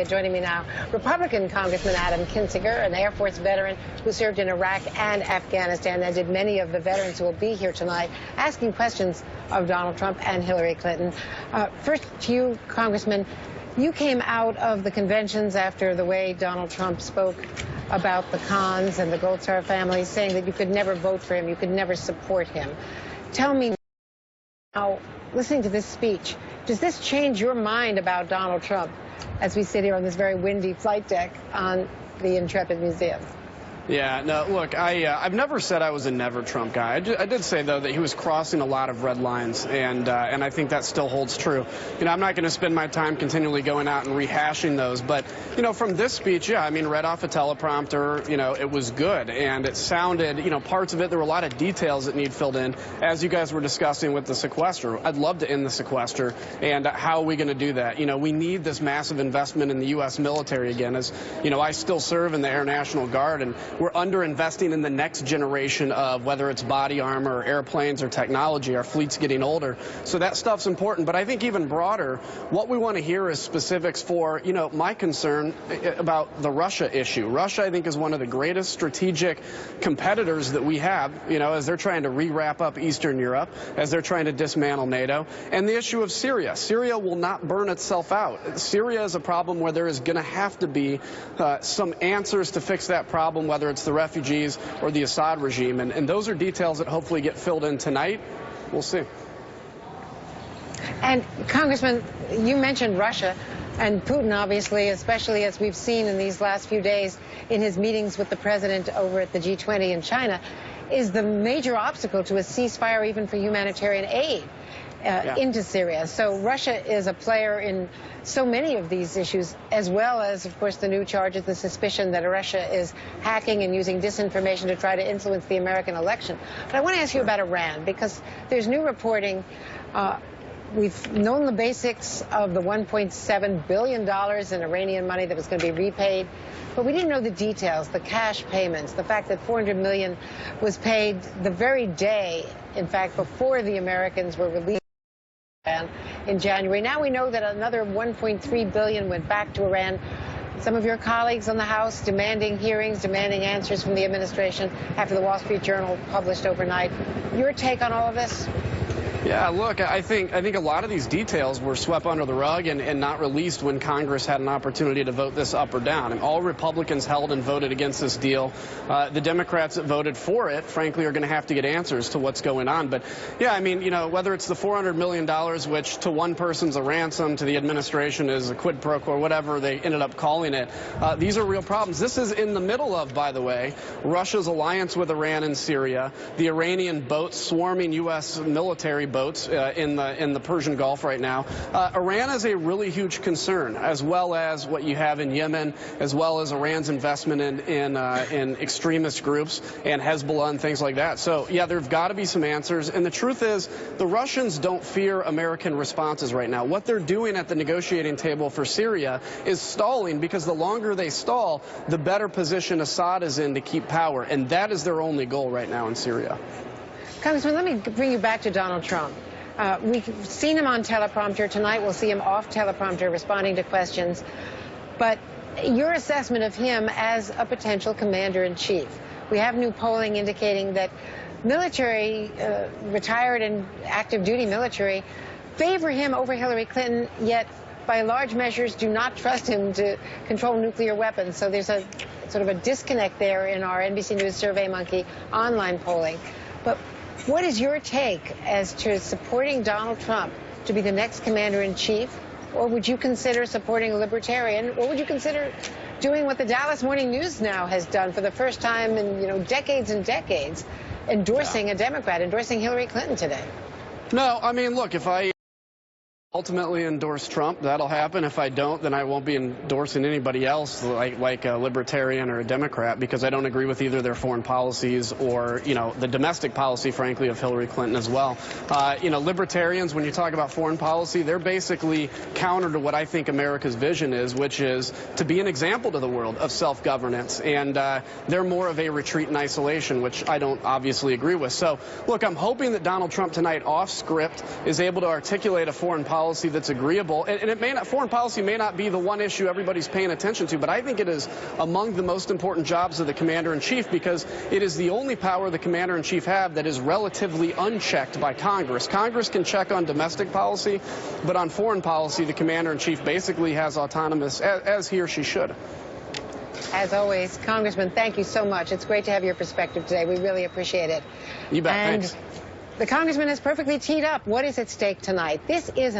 Joining me now, Republican Congressman Adam Kinzinger, an Air Force veteran who served in Iraq and Afghanistan, and did many of the veterans who will be here tonight asking questions of Donald Trump and Hillary Clinton. First to you, Congressman, you came out of the conventions after the way Donald Trump spoke about the Khans and the Gold Star family, saying that you could never vote for him, you could never support him. Tell me now, listening to this speech, does this change your mind about Donald Trump as we sit here on this very windy flight deck on the Intrepid Museum? Yeah, no, look, I've never said I was a never Trump guy. I did say, though, that he was crossing a lot of red lines, and I think that still holds true. You know, I'm not going to spend my time continually going out and rehashing those, but, you know, from this speech, yeah, I mean, read off a teleprompter, you know, it was good, and it sounded, you know, parts of it, there were a lot of details that need filled in, as you guys were discussing with the sequester. I'd love to end the sequester, and how are we going to do that? You know, we need this massive investment in the U.S. military again, as, you know, I still serve in the Air National Guard, and we're underinvesting in the next generation of whether it's body armor or airplanes or technology. Our fleet's getting older. So that stuff's important. But I think even broader, what we want to hear is specifics for, you know, my concern about the Russia issue. Russia, I think, is one of the greatest strategic competitors that we have, you know, as they're trying to re-wrap up Eastern Europe, as they're trying to dismantle NATO. And the issue of Syria. Syria will not burn itself out. Syria is a problem where there is going to have to be some answers to fix that problem, whether it's the refugees or the Assad regime. And those are details that hopefully get filled in tonight. We'll see. And, Congressman, you mentioned Russia and Putin, obviously, especially as we've seen in these last few days in his meetings with the president over at the G20 in China, is the major obstacle to a ceasefire even for humanitarian aid into Syria. So Russia is a player in so many of these issues, as well as, of course, the new charges, the suspicion that Russia is hacking and using disinformation to try to influence the American election. But I want to ask you about Iran, because there's new reporting. We've known the basics of the $1.7 billion in Iranian money that was going to be repaid, but we didn't know the details, the cash payments, the fact that $400 million was paid the very day, in fact, before the Americans were released in January. Now we know that another $1.3 billion went back to Iran. Some of your colleagues on the House demanding hearings, demanding answers from the administration after the Wall Street Journal published overnight. Your take on all of this? Yeah, look, I think a lot of these details were swept under the rug and not released when Congress had an opportunity to vote this up or down. And all Republicans held and voted against this deal. The Democrats that voted for it, frankly, are going to have to get answers to what's going on. But, yeah, I mean, you know, whether it's the $400 million, which to one person's a ransom, to the administration is a quid pro quo, whatever they ended up calling it, these are real problems. This is in the middle of, by the way, Russia's alliance with Iran in Syria, the Iranian boats swarming U.S. military boats in the Persian Gulf right now. Iran is a really huge concern, as well as what you have in Yemen, as well as Iran's investment in extremist groups and Hezbollah and things like that. So, yeah, there've got to be some answers. And the truth is, the Russians don't fear American responses right now. What they're doing at the negotiating table for Syria is stalling, because the longer they stall, the better position Assad is in to keep power. And that is their only goal right now in Syria. Congressman, let me bring you back to Donald Trump. We've seen him on teleprompter. Tonight we'll see him off teleprompter responding to questions. But your assessment of him as a potential commander-in-chief. We have new polling indicating that military, retired and active duty military, favor him over Hillary Clinton, yet by large measures do not trust him to control nuclear weapons. So there's a sort of a disconnect there in our NBC News SurveyMonkey online polling. But what is your take as to supporting Donald Trump to be the next commander-in-chief? Or would you consider supporting a libertarian? Or would you consider doing what the Dallas Morning News now has done for the first time in, you know, decades and decades, endorsing a Democrat, endorsing Hillary Clinton today? No, I mean, look, if I ultimately endorse Trump, that'll happen. If I don't, then I won't be endorsing anybody else like a libertarian or a Democrat, because I don't agree with either their foreign policies or, you know, the domestic policy, frankly, of Hillary Clinton as well. You know, libertarians, when you talk about foreign policy, they're basically counter to what I think America's vision is, which is to be an example to the world of self-governance. And they're more of a retreat in isolation, which I don't obviously agree with. So, look, I'm hoping that Donald Trump tonight, off script, is able to articulate a foreign policy policy that's agreeable. And it may not, foreign policy may not be the one issue everybody's paying attention to, but I think it is among the most important jobs of the commander-in-chief, because it is the only power the commander-in-chief have that is relatively unchecked by Congress. Congress can check on domestic policy, but on foreign policy, the commander-in-chief basically has autonomous, as he or she should. As always, Congressman, thank you so much. It's great to have your perspective today. We really appreciate it. You bet. And thanks. The congressman is perfectly teed up. What is at stake tonight? This is